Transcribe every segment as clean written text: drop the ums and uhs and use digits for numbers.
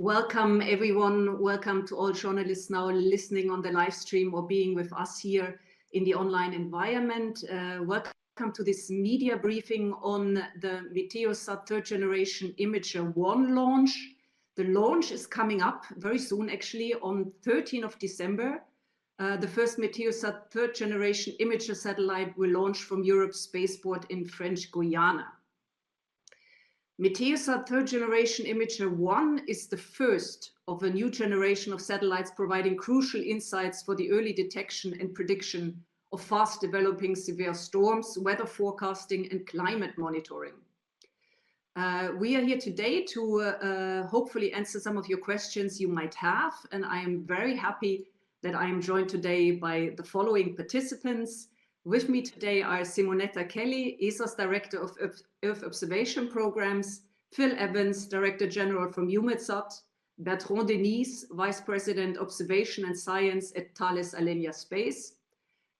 Welcome everyone. Welcome to all journalists now listening on the live stream or being with us here in the online environment. Welcome to this media briefing on the Meteosat third generation Imager-1 launch. The launch is coming up very soon, actually on 13th of December. The first Meteosat third generation Imager satellite will launch from Europe's Spaceport in French Guiana. Meteosat third generation Imager-1 is the first of a new generation of satellites providing crucial insights for the early detection and prediction of fast developing severe storms, weather forecasting and climate monitoring. We are here today to hopefully answer some of your questions you might have, and I am very happy that I am joined today by the following participants. With me today are Simonetta, ESA's Director of Earth Observation Programs, Phil Evans, Director General from Eumetsat, Bertrand Denis, Vice President Observation and Science at Thales Alenia Space,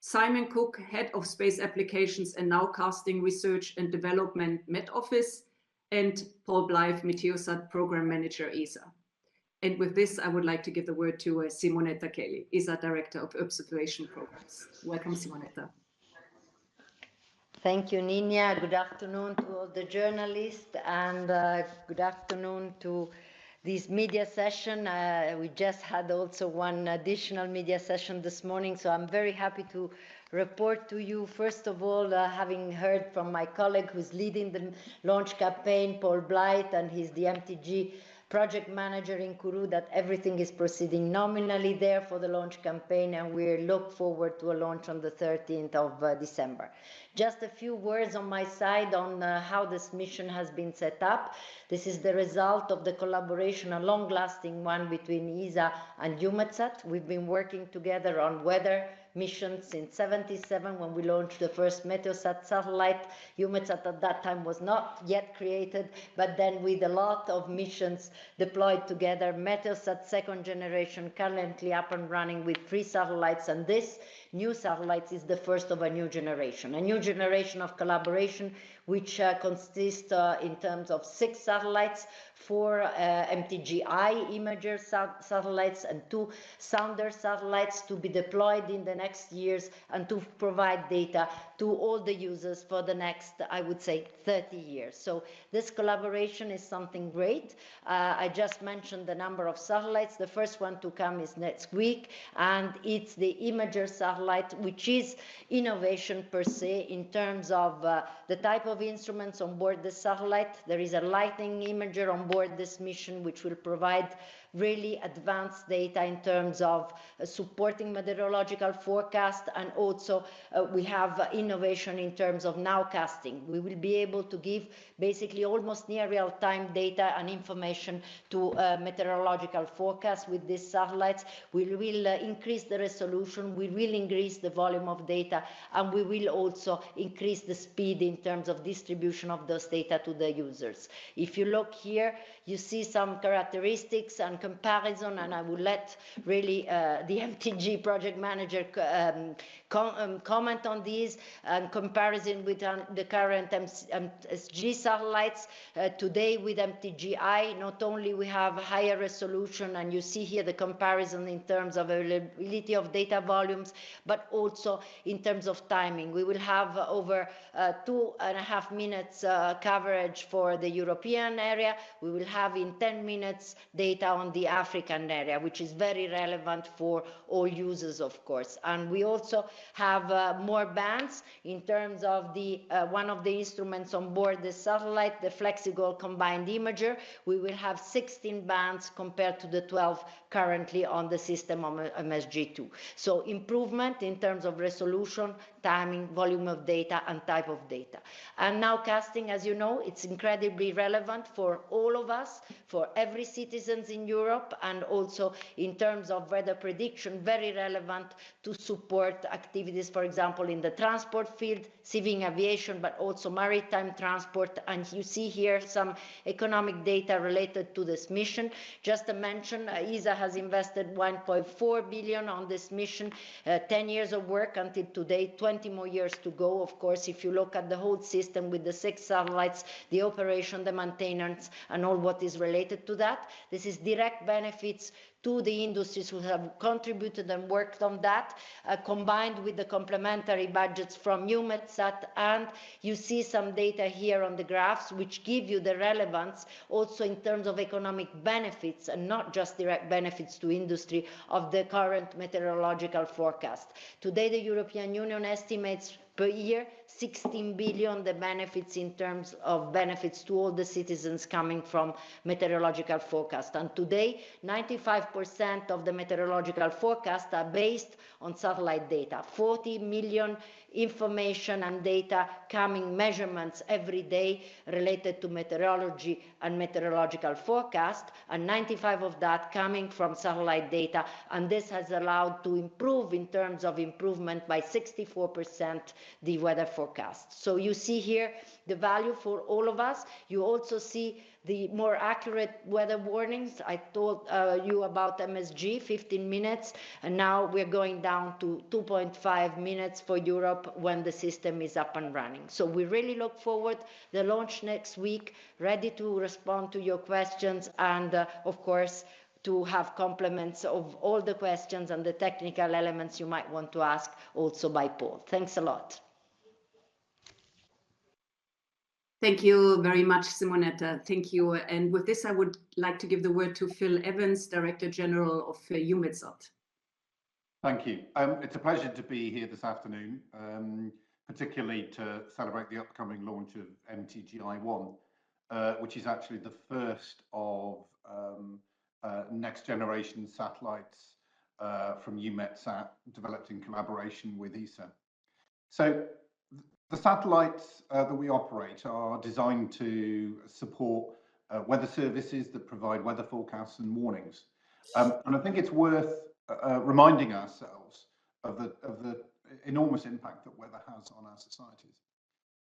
Simon Cook, Head of Space Applications and Nowcasting Research and Development Met Office, and Paul Blythe, Meteosat Program Manager, ESA. And with this, I would like to give the word to Simonetta, ESA Director of Observation Programs. Welcome, Simonetta. Thank you, Nina. Good afternoon to all the journalists and good afternoon to this media session. We just had also one additional media session this morning, so I'm very happy to report to you, first of all, having heard from my colleague who's leading the launch campaign, Paul Blythe, and he's the MTG project manager in Kourou, that everything is proceeding nominally there for the launch campaign, and we look forward to a launch on the 13th of December. Just a few words on my side on how this mission has been set up. This is the result of the collaboration, a long-lasting one, between ESA and Eumetsat. We've been working together on weather missions since '77 when we launched the first Meteosat satellite. Eumetsat at that time was not yet created, but then with a lot of missions deployed together, Meteosat second generation currently up and running with 3 satellites, and this new satellites is the first of a new generation of collaboration, which consists in terms of 6 satellites, 4 MTG-I imager satellites and 2 sounder satellites to be deployed in the next years and to provide data to all the users for the next, I would say, 30 years. So this collaboration is something great. I just mentioned the number of satellites. The first one to come is next week, and it's the imager satellite, which is innovation per se in terms of the type of instruments on board the satellite. There is a lightning imager on board this mission, which will provide really advanced data in terms of supporting meteorological forecast, and also we have innovation in terms of nowcasting. We will be able to give basically almost near real-time data and information to meteorological forecast with these satellites. We will increase the resolution, we will increase the volume of data, and we will also increase the speed in terms of distribution of those data to the users. If you look here, you see some characteristics and comparison, and I will let really the MTG project manager comment on these, and comparison with the current MSG satellites. Today with MTG-I, not only we have higher resolution, and you see here the comparison in terms of availability of data volumes, but also in terms of timing. We will have over 2.5 minutes coverage for the European area. We will have in 10 minutes data on the African area, which is very relevant for all users, of course. And we also have more bands in terms of the one of the instruments on board the satellite, the flexible combined imager. We will have 16 bands compared to the 12 currently on the system of MSG2. So improvement in terms of resolution, timing, volume of data, and type of data. And nowcasting, as you know, it's incredibly relevant for all of us, for every citizens in Europe, and also in terms of weather prediction, very relevant to support activities, for example, in the transport field, civil aviation, but also maritime transport. And you see here some economic data related to this mission. Just to mention, ESA has invested 1.4 billion on this mission, 10 years of work until today, 20 more years to go. Of course, if you look at the whole system with the 6 satellites, the operation, the maintenance, and all what is related to that, this is direct benefits to the industries who have contributed and worked on that, combined with the complementary budgets from Eumetsat. And you see some data here on the graphs, which give you the relevance also in terms of economic benefits and not just direct benefits to industry of the current meteorological forecast. Today, the European Union estimates per year 16 billion the benefits in terms of benefits to all the citizens coming from meteorological forecast. And today 95% of the meteorological forecasts are based on satellite data. 40 million information and data coming, measurements every day related to meteorology and meteorological forecast, and 95 of that coming from satellite data. And this has allowed to improve in terms of improvement by 64% the weather forecast. So you see here the value for all of us. You also see the more accurate weather warnings. I told you about MSG, 15 minutes, and now we're going down to 2.5 minutes for Europe when the system is up and running. So we really look forward the launch next week, ready to respond to your questions, and of course to have compliments of all the questions and the technical elements you might want to ask also by Paul. Thanks a lot. Thank you very much, Simonetta. Thank you. And with this, I would like to give the word to Phil Evans, Director General of Eumetsat. Thank you. It's a pleasure to be here this afternoon, particularly to celebrate the upcoming launch of MTG-I1, which is actually the first of next generation satellites from Eumetsat, developed in collaboration with ESA. So the satellites that we operate are designed to support weather services that provide weather forecasts and warnings. And I think it's worth reminding ourselves of the enormous impact that weather has on our societies.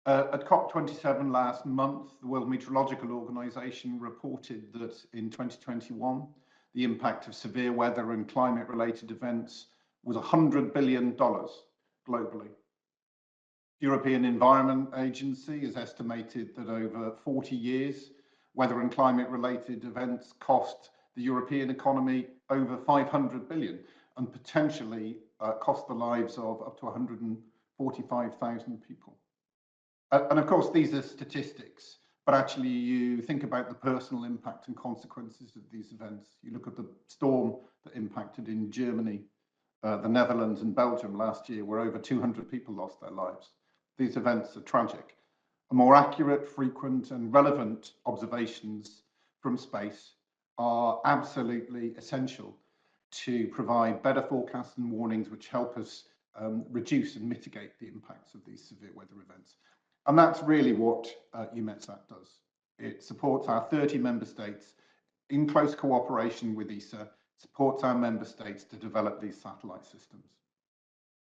At COP27 last month, the World Meteorological Organization reported that in 2021, the impact of severe weather and climate-related events was $100 billion globally. The European Environment Agency has estimated that over 40 years, weather and climate-related events cost the European economy over 500 billion and potentially cost the lives of up to 145,000 people. And of course, these are statistics, but actually you think about the personal impact and consequences of these events. You look at the storm that impacted in Germany, the Netherlands and Belgium last year, where over 200 people lost their lives. These events are tragic. A more accurate, frequent and relevant observations from space are absolutely essential to provide better forecasts and warnings which help us reduce and mitigate the impacts of these severe weather events. And that's really what Eumetsat does. It supports our 30 member states in close cooperation with ESA, supports our member states to develop these satellite systems.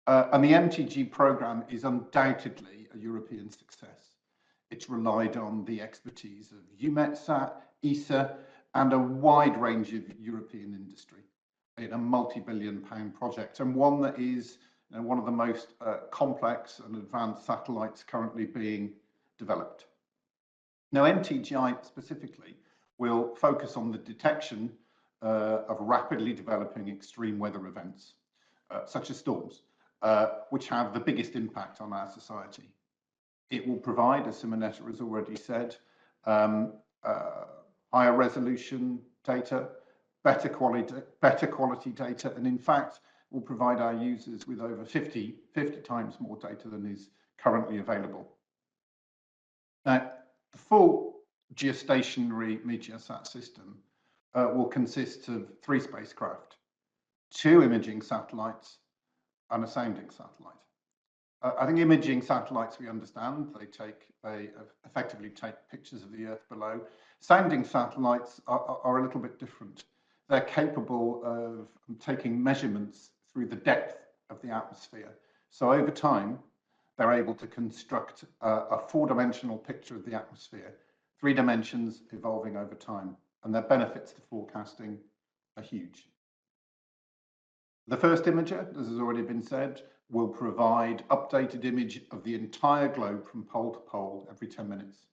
And the MTG program is undoubtedly a European success. It's relied on the expertise of Eumetsat, ESA, and a wide range of European industry in a multi-billion-pound project, and one that is one of the most complex and advanced satellites currently being developed. Now, MTG-I specifically will focus on the detection of rapidly developing extreme weather events, such as storms, which have the biggest impact on our society. It will provide, as Simonetta has already said, higher resolution data, better quality data, and in fact, will provide our users with over 50 times more data than is currently available. Now, the full geostationary Meteosat system will consist of 3 spacecraft, 2 imaging satellites, and a sounding satellite. I think imaging satellites, we understand, they effectively take pictures of the Earth below. Sounding satellites are a little bit different. They're capable of taking measurements through the depth of the atmosphere. So over time, they're able to construct a 4-dimensional picture of the atmosphere, 3 dimensions evolving over time, and their benefits to forecasting are huge. The first imager, as has already been said, will provide updated image of the entire globe from pole to pole every 10 minutes.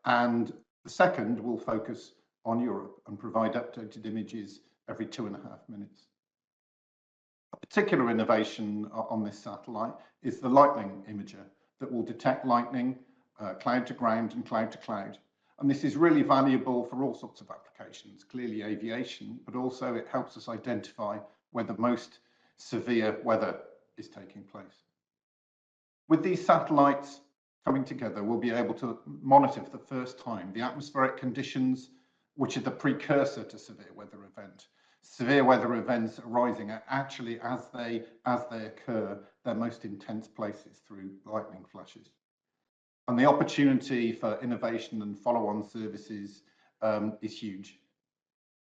And the second will focus on Europe and provide updated images every 2.5 minutes. A particular innovation on this satellite is the lightning imager that will detect lightning, cloud to ground and cloud to cloud. And this is really valuable for all sorts of applications, clearly aviation, but also it helps us identify where the most severe weather is taking place. With these satellites coming together, we'll be able to monitor for the first time the atmospheric conditions, which are the precursor to severe weather event. Severe weather events arising actually as they occur, their most intense places through lightning flashes. And the opportunity for innovation and follow-on services is huge.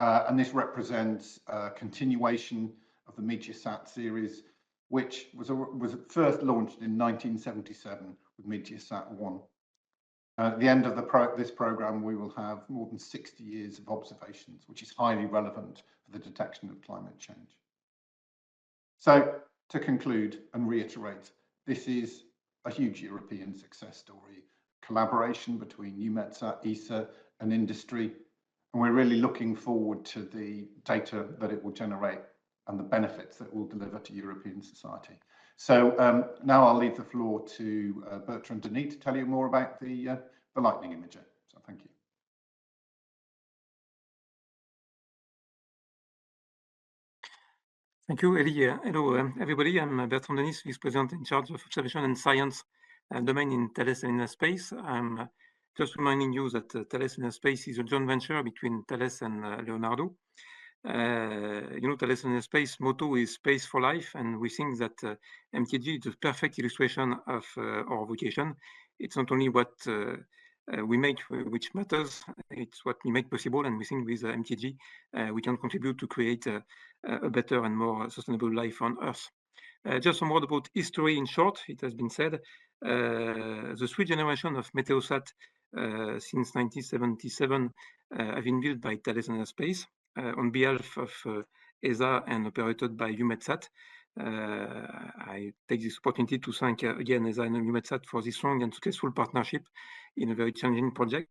And this represents a continuation of the Meteosat series, which was first launched in 1977 with Meteosat-I. At the end of this program, we will have more than 60 years of observations, which is highly relevant for the detection of climate change. So to conclude and reiterate, this is a huge European success story, collaboration between Eumetsat, ESA and industry. And we're really looking forward to the data that it will generate and the benefits that it will deliver to European society. So now I'll leave the floor to Bertrand and Denis to tell you more about the lightning imager. So thank you. Thank you, Eli. Hello, everybody. I'm Bertrand Denis, Vice President in charge of Observation and Science domain in Thales and Space. I'm just reminding you that Thales and Space is a joint venture between Thales and Leonardo. You know, Thales and Space motto is Space for Life, and we think that MTG is the perfect illustration of our vocation. It's not only what we make which matters, it's what we make possible, and we think with MTG we can contribute to create a better and more sustainable life on Earth. Just some word about history in short. It has been said, the 3 generations of Meteosat since 1977 have been built by Thales and Space on behalf of ESA and operated by Eumetsat. I take this opportunity to thank again ESA and Eumetsat for this strong and successful partnership in a very challenging project.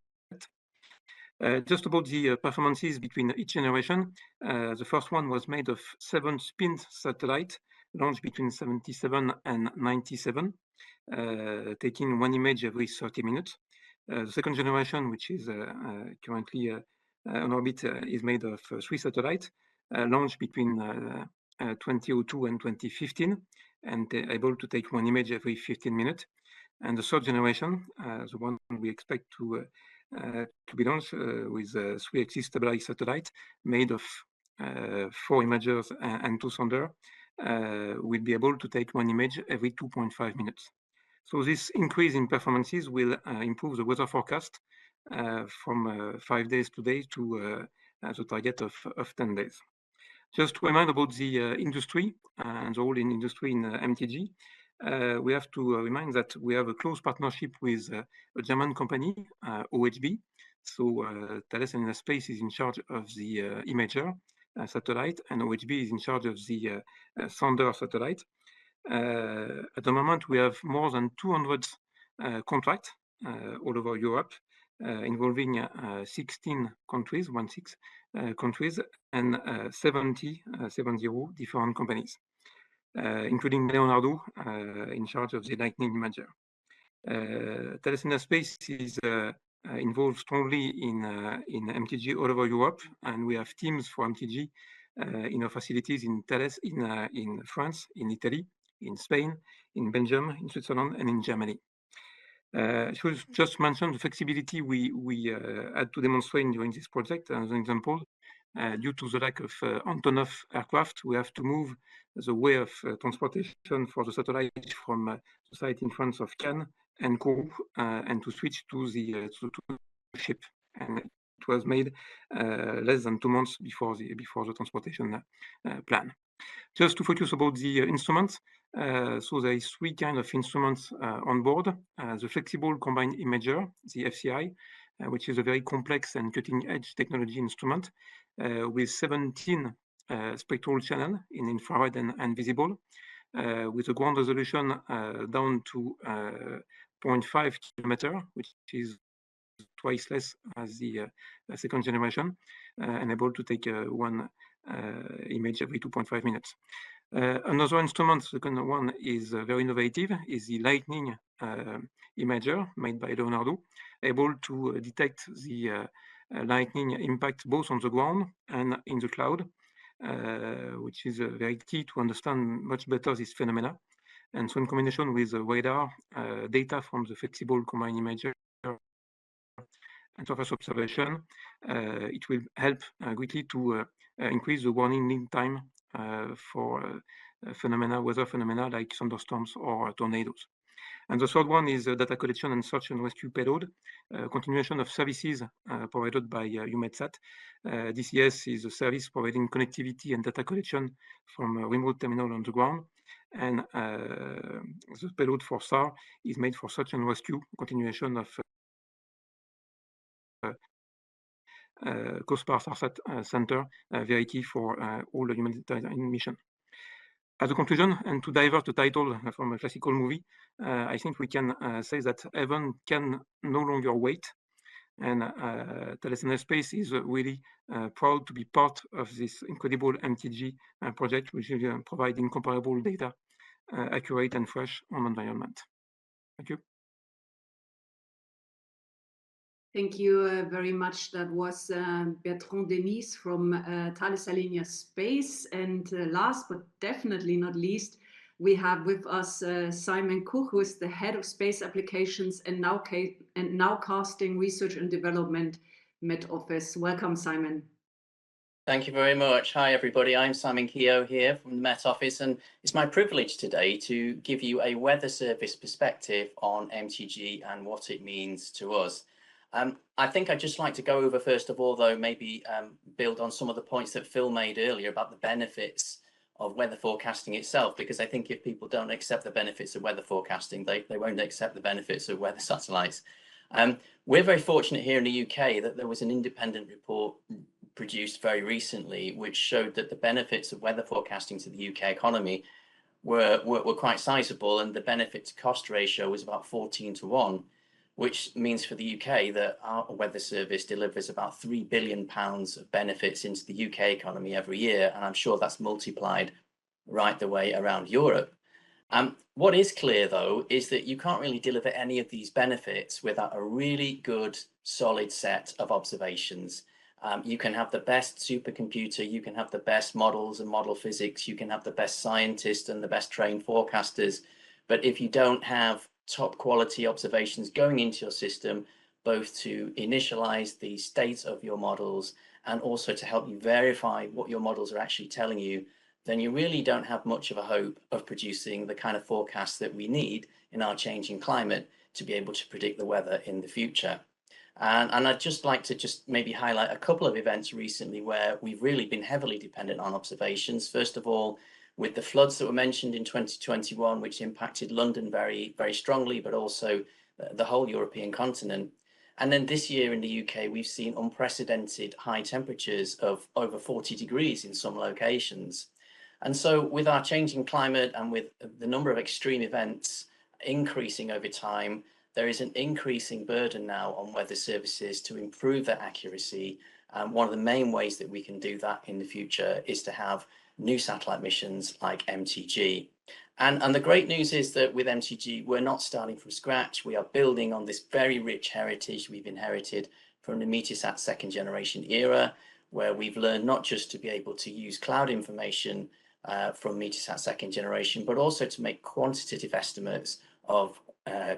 Just about the performances between each generation, the first one was made of 7 spin satellites launched between 77 and 97, taking 1 image every 30 minutes. The second generation, which is currently on orbit, is made of 3 satellites launched between 2002 and 2015 and able to take 1 image every 15 minutes. And the third generation, the one we expect to be launched with 3 axis stabilized satellites made of 4 imagers and 2 sonders, will be able to take 1 image every 2.5 minutes. So this increase in performances will improve the weather forecast from 5 days today to the target of 10 days. Just to remind about the industry and the role in industry in MTG, we have to remind that we have a close partnership with a German company, OHB. So Thales and Space is in charge of the imager satellite, and OHB is in charge of the sonder satellite. At the moment, we have more than 200 contracts all over Europe, involving 16 countries, 16 countries, and 70 different companies, including Leonardo in charge of the lightning imager. Thales and Space is involved strongly in MTG all over Europe, and we have teams for MTG in our facilities in Thales, in France, in Italy, in Spain, in Belgium, in Switzerland, and in Germany. I should just mention the flexibility we had to demonstrate during this project. As an example, due to the lack of Antonov aircraft, we have to move the way of transportation for the satellite from the site in France of Cannes and Kourou, and to switch to the ship. And it was made less than 2 months before the transportation plan. Just to focus about the instruments, so there is 3 kinds of instruments on board. The flexible combined imager, the FCI, which is a very complex and cutting-edge technology instrument with 17 spectral channel in infrared and visible, with a ground resolution down to 0.5 kilometer, which is twice less as the second generation, and able to take one image every 2.5 minutes. Another instrument, the second one, is very innovative, is the lightning imager made by Leonardo, able to detect the lightning impact both on the ground and in the cloud, which is very key to understand much better this phenomena. And so in combination with radar data from the flexible combined imager and surface observation, it will help greatly to increase the warning lead time for weather phenomena like thunderstorms or tornadoes. And the third one is data collection and search and rescue payload, continuation of services provided by Eumetsat. DCS is a service providing connectivity and data collection from a remote terminal on the ground. And the payload for SAR is made for search and rescue, continuation of COSPAR SARSAT Center, very key for all the humanitarian mission. As a conclusion, and to divert the title from a classical movie, I think we can say that heaven can no longer wait. And Thales Space is really proud to be part of this incredible MTG project, which is providing comparable data, accurate and fresh on environment. Thank you. Thank you very much. That was Bertrand Denis from Thales Alenia Space. And last but definitely not least, we have with us Simon Keogh, who is the head of space applications and Nowcasting research and development Met Office. Welcome, Simon. Thank you very much. Hi, everybody. I'm Simon Keogh here from the Met Office, and it's my privilege today to give you a weather service perspective on MTG and what it means to us. I think I'd just like to go over, first of all, though, maybe build on some of the points that Phil made earlier about the benefits of weather forecasting itself, because I think if people don't accept the benefits of weather forecasting, they won't accept the benefits of weather satellites. We're very fortunate here in the UK that there was an independent report produced very recently, which showed that the benefits of weather forecasting to the UK economy were quite sizable, and the benefit to cost ratio was about 14-1. Which means for the UK that our weather service delivers about £3 billion of benefits into the UK economy every year. And I'm sure that's multiplied right the way around Europe. What is clear, though, is that you can't really deliver any of these benefits without a really good, solid set of observations. You can have the best supercomputer, you can have the best models and model physics, you can have the best scientists and the best trained forecasters. But if you don't have top quality observations going into your system, both to initialize the state of your models and also to help you verify what your models are actually telling you, then you really don't have much of a hope of producing the kind of forecasts that we need in our changing climate to be able to predict the weather in the future. And I'd just like to maybe highlight a couple of events recently where we've really been heavily dependent on observations. First of all, with the floods that were mentioned in 2021, which impacted London very, very strongly, but also the whole European continent. And then this year in the UK, we've seen unprecedented high temperatures of over 40 degrees in some locations. And so with our changing climate and with the number of extreme events increasing over time, there is an increasing burden now on weather services to improve their accuracy. One of the main ways that we can do that in the future is to have new satellite missions like MTG. And the great news is that with MTG, we're not starting from scratch. We are building on this very rich heritage we've inherited from the Meteosat second generation era, where we've learned not just to be able to use cloud information from Meteosat second generation, but also to make quantitative estimates of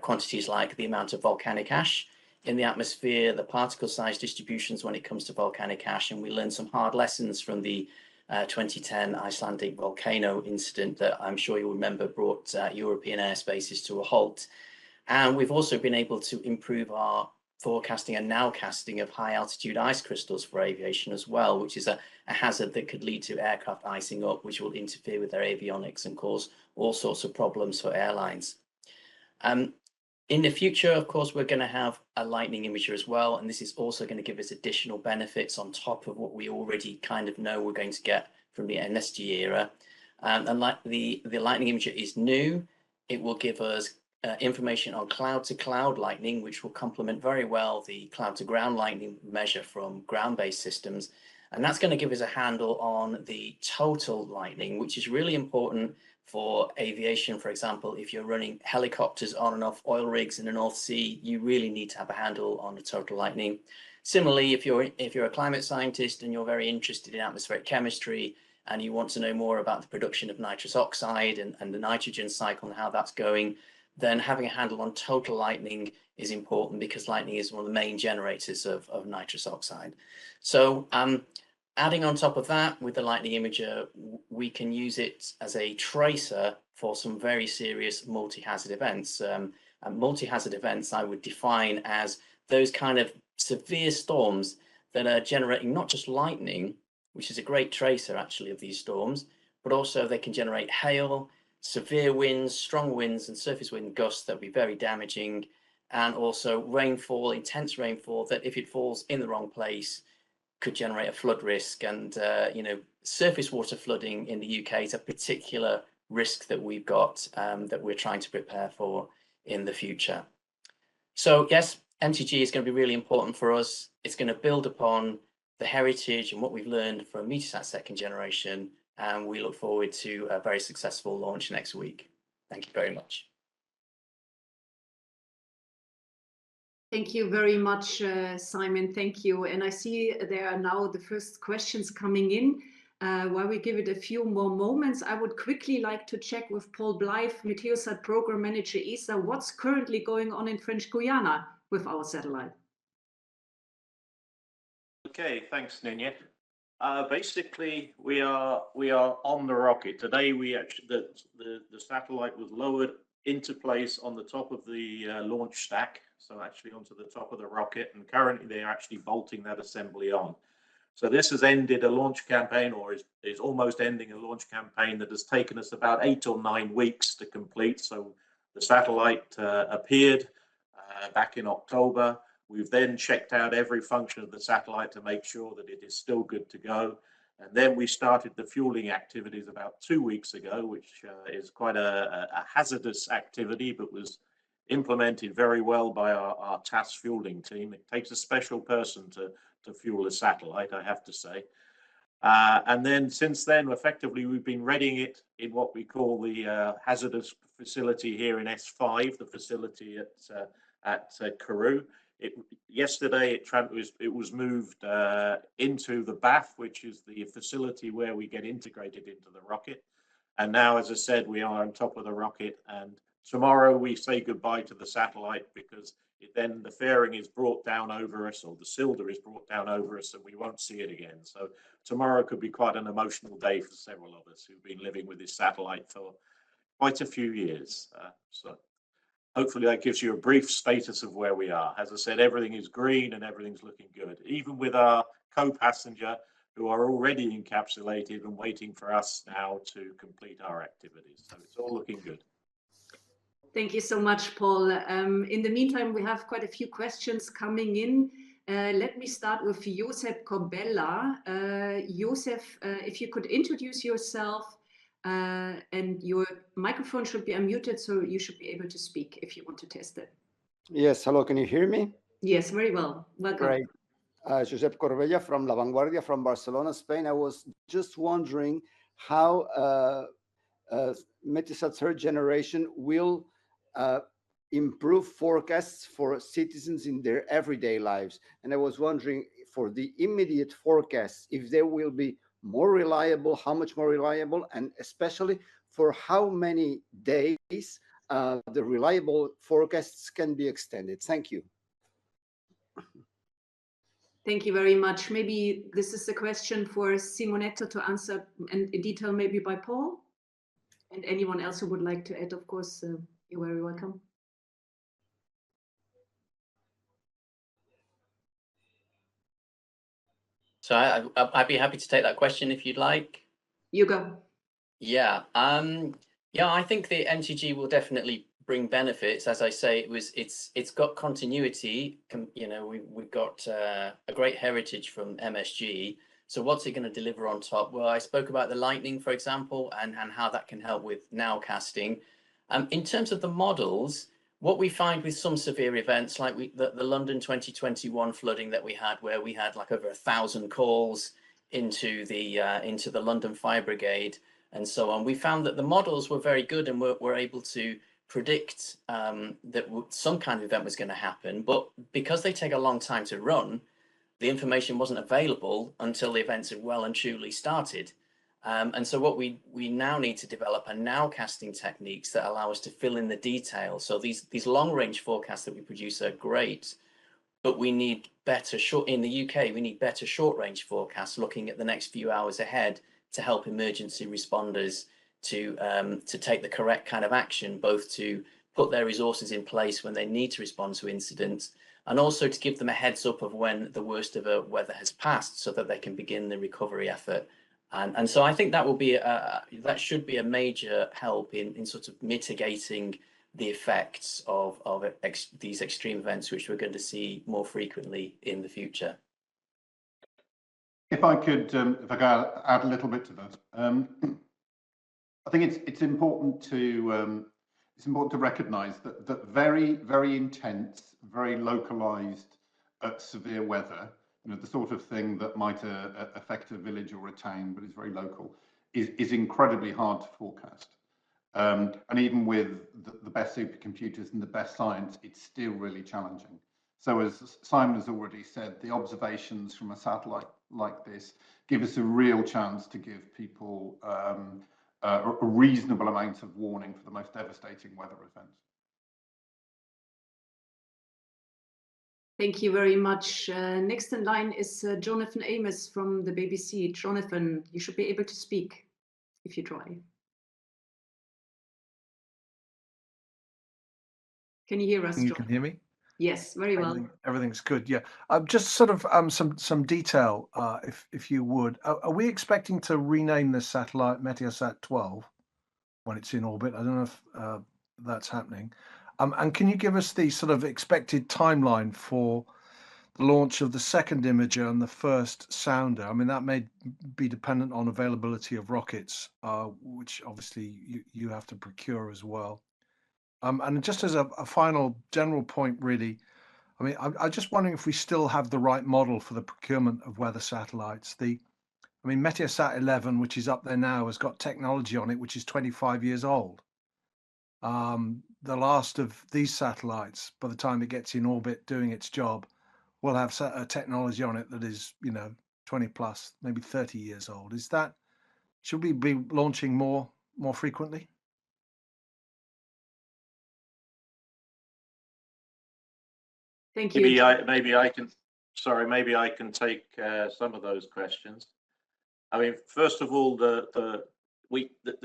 quantities like the amount of volcanic ash in the atmosphere, the particle size distributions when it comes to volcanic ash. And we learned some hard lessons from the 2010 Icelandic volcano incident that I'm sure you'll remember brought European airspaces to a halt. And we've also been able to improve our forecasting and nowcasting of high altitude ice crystals for aviation as well, which is a hazard that could lead to aircraft icing up, which will interfere with their avionics and cause all sorts of problems for airlines. In the future, of course, we're going to have a lightning imager as well, and this is also going to give us additional benefits on top of what we already kind of know we're going to get from the NSG era. And like the lightning imager is new, it will give us information on cloud-to-cloud lightning, which will complement very well the cloud-to-ground lightning measure from ground-based systems. And that's going to give us a handle on the total lightning, which is really important for aviation. For example, if you're running helicopters on and off oil rigs in the North Sea, you really need to have a handle on the total lightning. Similarly, if you're a climate scientist and you're very interested in atmospheric chemistry and you want to know more about the production of nitrous oxide and the nitrogen cycle and how that's going, then having a handle on total lightning is important, because lightning is one of the main generators of nitrous oxide. So adding on top of that, with the lightning imager, we can use it as a tracer for some very serious multi-hazard events. And multi-hazard events I would define as those kind of severe storms that are generating not just lightning, which is a great tracer actually of these storms, but also they can generate hail, severe winds, strong winds, and surface wind gusts that will be very damaging, and also rainfall, intense rainfall that if it falls in the wrong place could generate a flood risk. And you know, surface water flooding in the UK is a particular risk that we've got that we're trying to prepare for in the future. So yes, MTG is going to be really important for us. It's going to build upon the heritage and what we've learned from Meteosat second generation, and we look forward to a very successful launch next week. Thank you very much. Thank you very much, Simon. Thank you. And I see there are now the first questions coming in. While we give it a few more moments, I would quickly like to check with Paul Blythe, Meteosat Program Manager ESA, what's currently going on in French Guiana with our satellite. Okay, thanks, Nina. Basically, we are on the rocket today. We actually the satellite was lowered into place on the top of the launch stack, so actually onto the top of the rocket, and currently they're actually bolting that assembly on. So this has ended a launch campaign, or is almost ending a launch campaign that has taken us about 8 or 9 weeks to complete. So the satellite appeared back in October. We've then checked out every function of the satellite to make sure that it is still good to go. And then we started the fueling activities about 2 weeks ago, which is quite a hazardous activity, but was implemented very well by our TAS fueling team. It takes a special person to fuel a satellite, I have to say. And then since then, effectively, we've been readying it in what we call the hazardous facility here in S5, the facility at Keogh. Yesterday it was moved into the BAF, which is the facility where we get integrated into the rocket. And now, as I said, we are on top of the rocket, and tomorrow we say goodbye to the satellite, because then the fairing is brought down over us, or the cylinder is brought down over us, and we won't see it again. So tomorrow could be quite an emotional day for several of us who've been living with this satellite for quite a few years. So hopefully that gives you a brief status of where we are. As I said, everything is green and everything's looking good, even with our co-passenger who are already encapsulated and waiting for us now to complete our activities. So it's all looking good. Thank you so much, Paul. In the meantime, we have quite a few questions coming in. Let me start with Josep Corbella. Josep, if you could introduce yourself, and your microphone should be unmuted, so you should be able to speak if you want to test it. Yes, hello, can you hear me? Yes, very well. Welcome. Great. Josep Corbella from La Vanguardia from Barcelona, Spain. I was just wondering how Meteosat third generation will improve forecasts for citizens in their everyday lives. And I was wondering, for the immediate forecasts, if they will be more reliable, how much more reliable, and especially for how many days the reliable forecasts can be extended. Thank you. Thank you very much. Maybe this is a question for Simonetta to answer in detail, maybe by Paul. And anyone else who would like to add, of course, you're very welcome. So I'd be happy to take that question if you'd like. You go. Yeah, yeah, I think the MTG will definitely bring benefits. As I say, it's got continuity. You know, we've got a great heritage from MSG, So what's it going to deliver on top? Well, I spoke about the lightning, for example, and how that can help with nowcasting. In terms of the models, what we find with some severe events, like the London 2021 flooding that we had, where we had like over 1,000 calls into the London Fire Brigade and so on, we found that the models were very good and were able to predict that some kind of event was going to happen. But because they take a long time to run, the information wasn't available until the events had well and truly started. And so what we now need to develop are nowcasting techniques that allow us to fill in the detail. So these long range forecasts that we produce are great, but we need better in the UK, we need better short range forecasts looking at the next few hours ahead to help emergency responders to take the correct kind of action, both to put their resources in place when they need to respond to incidents, and also to give them a heads up of when the worst of a weather has passed so that they can begin the recovery effort. And so I think that will be that should be a major help in sort of mitigating the effects of these extreme events, which we're going to see more frequently in the future. If I could add a little bit to that, I think it's important to recognise that very intense, very localised, severe weather, the sort of thing that might affect a village or a town, but is very local, is incredibly hard to forecast. And even with the best supercomputers and the best science, it's still really challenging. So as Simon has already said, the observations from a satellite like this give us a real chance to give people a reasonable amount of warning for the most devastating weather events. Thank you very much. Next in line is Jonathan Amos from the BBC. Jonathan, you should be able to speak if you try. Can you hear us? You can hear me? Yes, very well. Everything's good. Yeah. Just sort of some detail, if you would. Are we expecting to rename this satellite Meteosat 12 when it's in orbit? I don't know if that's happening. And can you give us the sort of expected timeline for the launch of the second imager and the first sounder? I mean, that may be dependent on availability of rockets, which obviously you have to procure as well. And just as a final general point, really, I mean, I'm just wondering if we still have the right model for the procurement of weather satellites. I mean, Meteosat 11, which is up there now, has got technology on it which is 25 years old. The last of these satellites, by the time it gets in orbit doing its job, will have a technology on it that is, 20 plus, maybe 30 years old. Should we be launching more frequently? Thank you. Maybe I can take some of those questions. I mean, first of all, the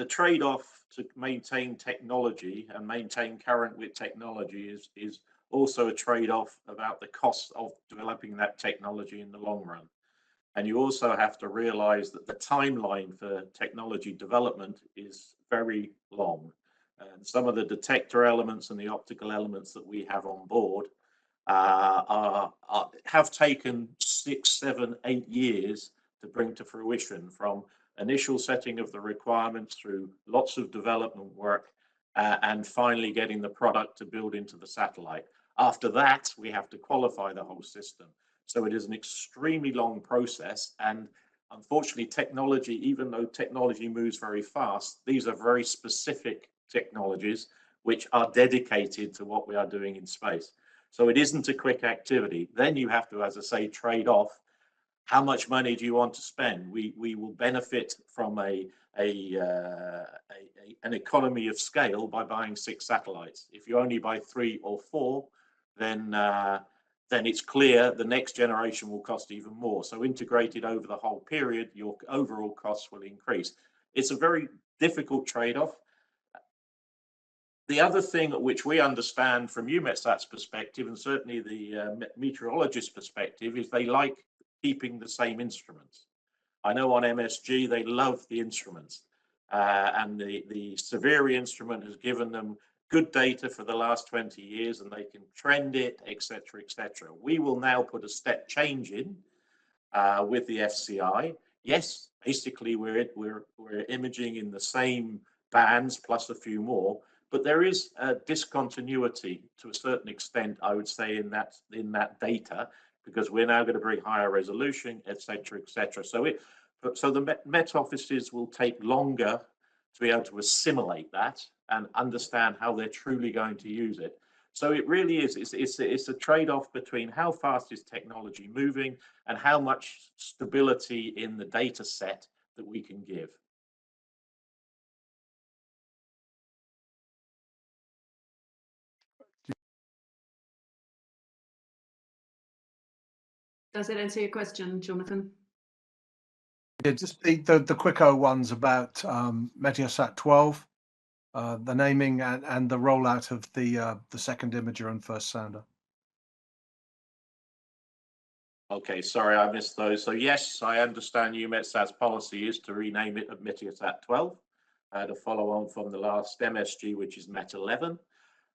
trade-off to maintain technology and maintain current with technology is also a trade-off about the cost of developing that technology in the long run. And you also have to realize that the timeline for technology development is very long. And some of the detector elements and the optical elements that we have on board have taken 6, 7, 8 years to bring to fruition, from initial setting of the requirements through lots of development work and finally getting the product to build into the satellite. After that, we have to qualify the whole system. So it is an extremely long process. And unfortunately, technology, even though technology moves very fast, these are very specific technologies which are dedicated to what we are doing in space. So it isn't a quick activity. Then you have to, as I say, trade off. How much money do you want to spend? We will benefit from an economy of scale by buying 6 satellites. If you only buy 3 or 4, then it's clear the next generation will cost even more. So integrated over the whole period, your overall costs will increase. It's a very difficult trade-off. The other thing which we understand from Eumetsat's perspective, and certainly the meteorologist perspective, is they like keeping the same instruments. I know on MSG they love the instruments, and the severe instrument has given them good data for the last 20 years, and they can trend it, etc., etc. We will now put a step change in with the FCI. Yes, basically we're imaging in the same bands plus a few more, but there is a discontinuity to a certain extent, I would say, in that data, because we're now going to bring higher resolution, etc., etc. So the Met offices will take longer to be able to assimilate that and understand how they're truly going to use it. So it really is, it's a trade-off between how fast is technology moving and how much stability in the data set that we can give. Does it answer your question, Jonathan? Yeah, just the quicker ones about Meteosat 12, the naming and the rollout of the second imager and first sounder. Okay, sorry, I missed those. So yes, I understand Eumetsat's policy is to rename it Meteosat 12 to follow on from the last MSG, which is Met 11.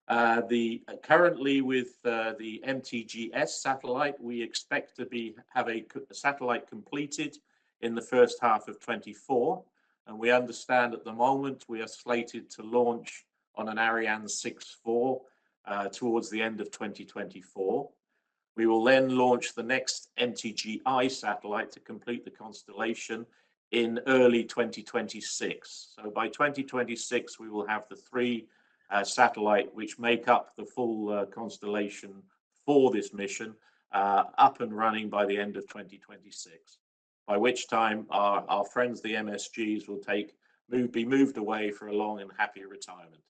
Currently with the MTG-S satellite, we expect to have a satellite completed in the first half of 24, and we understand at the moment we are slated to launch on an Ariane 6.4 towards the end of 2024. We will then launch the next MTG-I satellite to complete the constellation in early 2026. So by 2026, we will have the three satellite which make up the full constellation for this mission up and running by the end of 2026. By which time our friends, the MSGs, will be moved away for a long and happy retirement.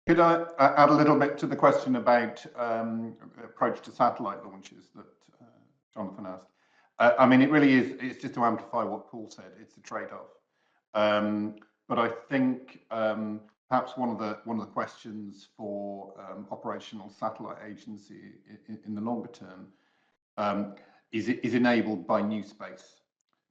Could I add a little bit to the question about approach to satellite launches that Jonathan asked? I mean, it really is, it's just to amplify what Paul said, it's a trade-off. But I think perhaps one of the questions for operational satellite agency in the longer term is enabled by new space.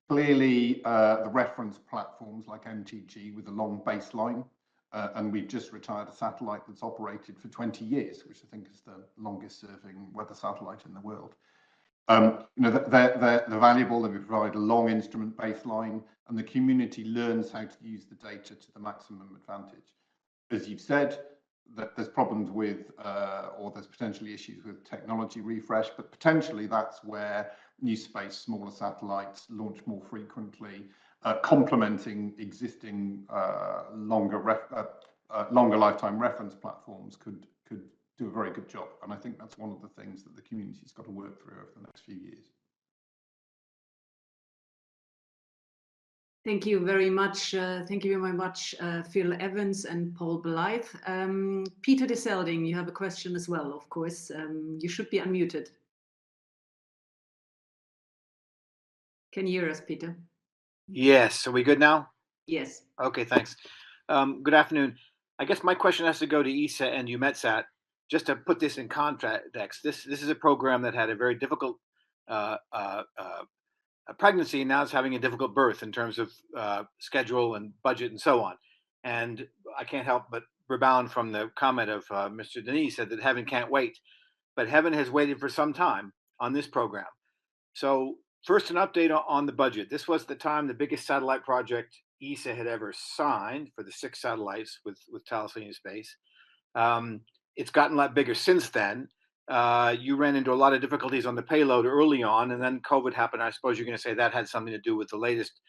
Clearly, the reference platforms like MTG with a long baseline, and we've just retired a satellite that's operated for 20 years, which I think is the longest serving weather satellite in the world. You know, they're valuable, they provide a long instrument baseline, and the community learns how to use the data to the maximum advantage. As you've said, that there's problems with, or there's potentially issues with technology refresh, but potentially that's where new space, smaller satellites launch more frequently, complementing existing longer lifetime reference platforms could do a very good job. And I think that's one of the things that the community's got to work through over the next few years. Thank you very much. Thank you very much, Phil Evans and Paul Blythe. Peter de Selding, you have a question as well, of course. You should be unmuted. Can you hear us, Peter? Yes. Are we good now? Yes. Okay, thanks. Good afternoon. I guess my question has to go to ESA and Eumetsat. Just to put this in context, this is a program that had a very difficult pregnancy, and now it's having a difficult birth in terms of schedule and budget and so on. And I can't help but rebound from the comment of Mr. Denis, said that heaven can't wait, but heaven has waited for some time on this program. So first, an update on the budget. This was the time the biggest satellite project ESA had ever signed for the 6 satellites with Thales Space. It's gotten a lot bigger since then. You ran into a lot of difficulties on the payload early on, and then COVID happened. I suppose you're going to say that had something to do with the latest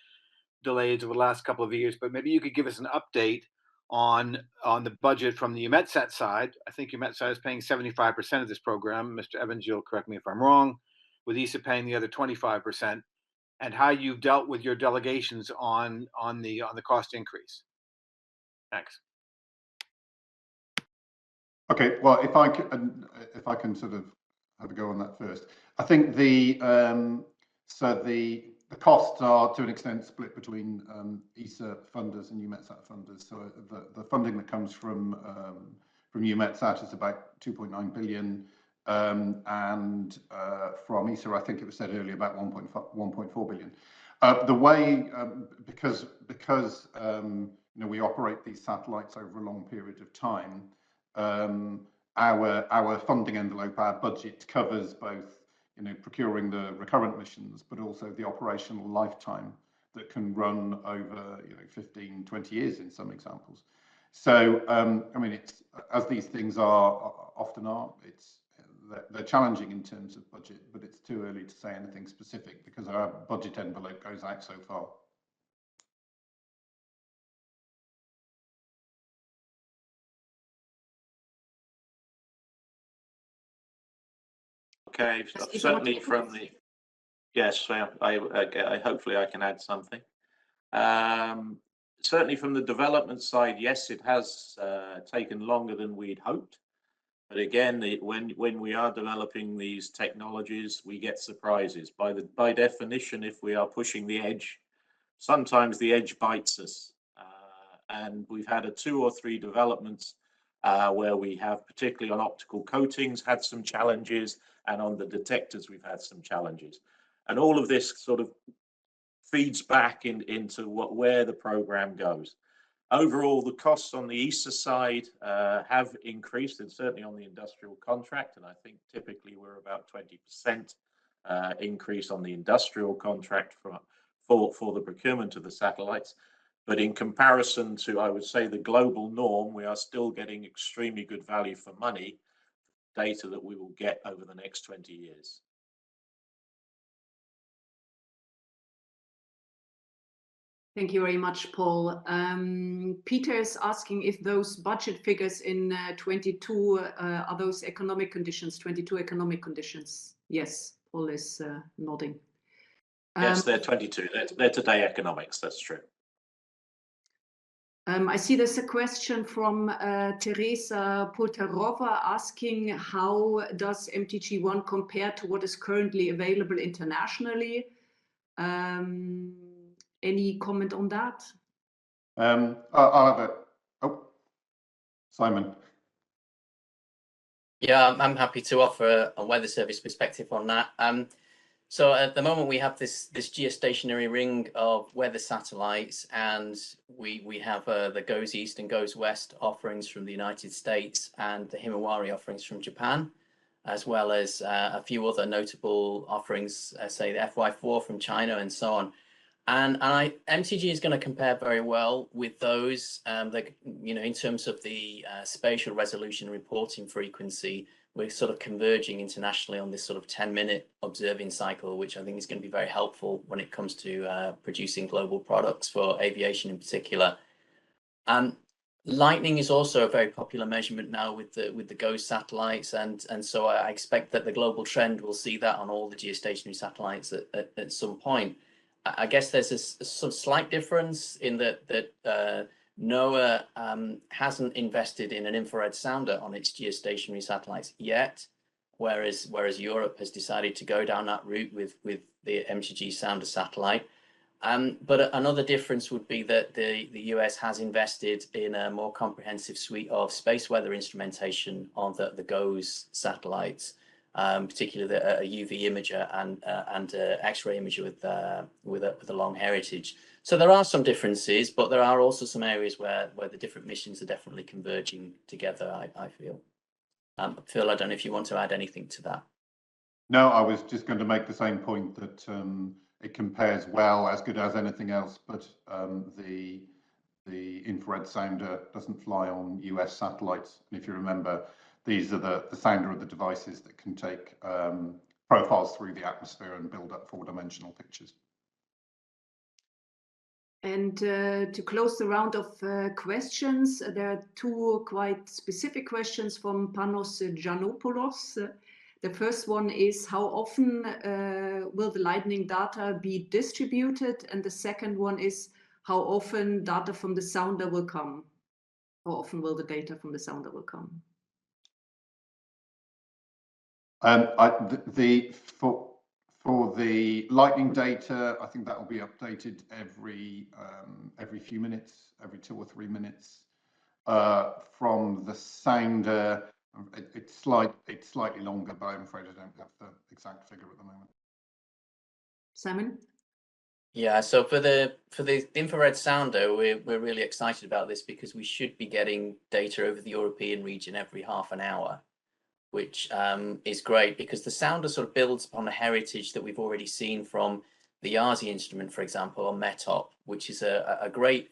delays over the last couple of years, but maybe you could give us an update on the budget from the Eumetsat side. I think Eumetsat is paying 75% of this program. Mr. Evans, you'll correct me if I'm wrong, with ESA paying the other 25%, and how you've dealt with your delegations on the cost increase. Thanks. Okay, well, if I can sort of have a go on that first. I think the costs are to an extent split between ESA funders and Eumetsat funders. So the funding that comes from Eumetsat is about 2.9 billion, and from ESA, I think it was said earlier, about 1.4 billion. The way because you know, we operate these satellites over a long period of time. Our funding envelope, our budget covers both procuring the recurrent missions, but also the operational lifetime that can run over 15, 20 years in some examples. So I mean, it's, as these things often are, they're challenging in terms of budget, but it's too early to say anything specific because our budget envelope goes out so far. Okay, certainly from the, yes, I hopefully I can add something. Certainly from the development side, yes, it has taken longer than we'd hoped. But again, when we are developing these technologies, we get surprises. By definition, if we are pushing the edge, sometimes the edge bites us. And we've had 2 or 3 developments where we have, particularly on optical coatings, had some challenges, and on the detectors, we've had some challenges. And all of this sort of feeds back into where the program goes. Overall, the costs on the ESA side have increased, and certainly on the industrial contract, and I think typically we're about 20% increase on the industrial contract for the procurement of the satellites. But in comparison to, I would say, the global norm, we are still getting extremely good value for money, data that we will get over the next 20 years. Thank you very much, Paul. Peter is asking if those budget figures in 22 are those economic conditions, 22 economic conditions. Yes, Paul is nodding. Yes, they're 22. They're today economics, that's true. I see there's a question from Teresa Potarova asking, how does MTG-I compare to what is currently available internationally? Any comment on that? I'll have Simon. Yeah, I'm happy to offer a weather service perspective on that. So at the moment we have this geostationary ring of weather satellites, and we have the GOES East and GOES West offerings from the United States and the Himawari offerings from Japan, as well as a few other notable offerings, say the FY4 from China and so on. And MTG is going to compare very well with those, in terms of the spatial resolution reporting frequency. We're sort of converging internationally on this sort of 10-minute observing cycle, which I think is going to be very helpful when it comes to producing global products for aviation in particular. Lightning is also a very popular measurement now with the GOES satellites, and so I expect that the global trend will see that on all the geostationary satellites at some point. I guess there's a sort of slight difference in that NOAA hasn't invested in an infrared sounder on its geostationary satellites yet, whereas Europe has decided to go down that route with the MTG sounder satellite. But another difference would be that the US has invested in a more comprehensive suite of space weather instrumentation on the GOES satellites, particularly a UV imager and X-ray imager with a long heritage. So there are some differences, but there are also some areas where the different missions are definitely converging together, I feel. Phil, I don't know if you want to add anything to that. No, I was just going to make the same point that it compares well, as good as anything else, but the infrared sounder doesn't fly on US satellites. And if you remember, these are the sounder of the devices that can take profiles through the atmosphere and build up 4-dimensional pictures. And to close the round of questions, there are 2 quite specific questions from Panos Giannopoulos. The first one is, how often will the lightning data be distributed? And the second one is, how often data from the sounder will come? How often will the data from the sounder will come? For the lightning data, I think that will be updated every few minutes, every 2 or 3 minutes. From the sounder, it's slightly longer, but I'm afraid I don't have the exact figure at the moment. Simon? Yeah, so for the infrared sounder, we're really excited about this because we should be getting data over the European region every half an hour. which is great because the sounder sort of builds upon a heritage that we've already seen from the Yazi instrument, for example, on METOP, which is a great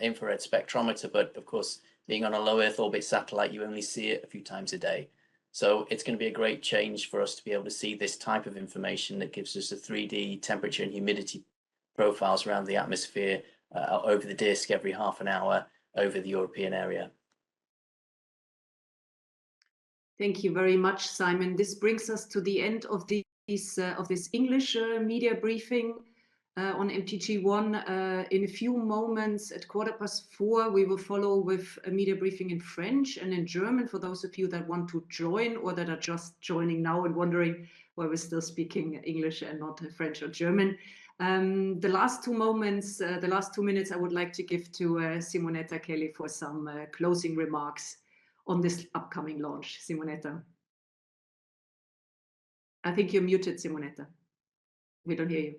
infrared spectrometer, but of course, being on a low Earth orbit satellite, you only see it a few times a day. So it's going to be a great change for us to be able to see this type of information that gives us a 3D temperature and humidity profiles around the atmosphere over the disk every half an hour over the European area. Thank you very much, Simon. This brings us to the end of this English media briefing on MTG-I. In a few moments at 4:15, we will follow with a media briefing in French and in German for those of you that want to join or that are just joining now and wondering why we're still speaking English and not French or German. The last 2 moments, the last 2 minutes, I would like to give to Simonetta Cheli for some closing remarks on this upcoming launch. Simonetta. I think you're muted, Simonetta. We don't hear you.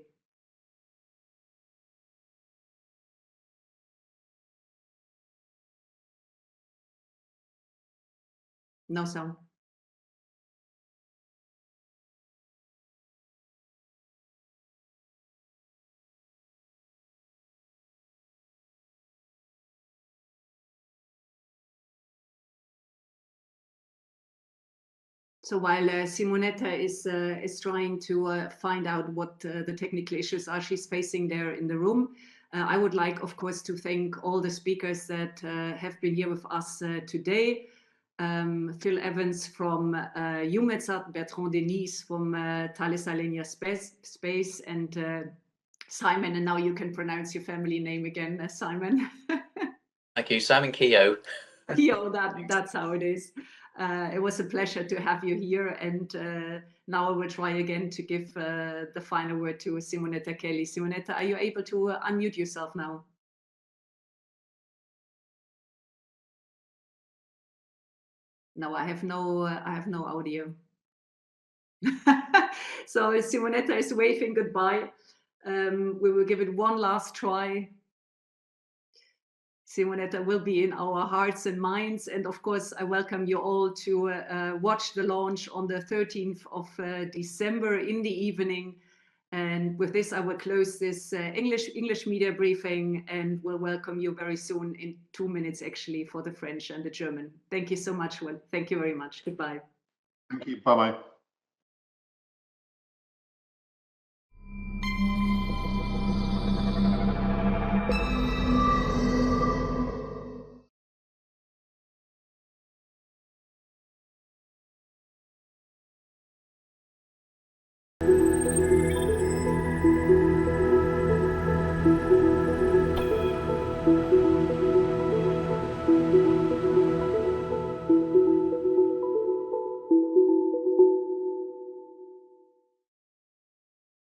No sound. So while Simonetta is trying to find out what the technical issues are she's facing there in the room, I would like, of course, to thank all the speakers that have been here with us today. Phil Evans from Eumetsat, Bertrand Denis from Thales Alenia Space, and Simon, and now you can pronounce your family name again, Simon. Thank you, Simon Keogh. Keogh, that's how it is. It was a pleasure to have you here, and now I will try again to give the final word to Simonetta Cheli. Simonetta, are you able to unmute yourself now? No, I have no audio. So Simonetta is waving goodbye. We will give it one last try. Simonetta will be in our hearts and minds. And of course, I welcome you all to watch the launch on the 13th of December in the evening. And with this, I will close this English media briefing and will welcome you very soon in 2 minutes, actually, for the French and the German. Thank you so much, Will. Thank you very much. Goodbye. Thank you. Bye-bye.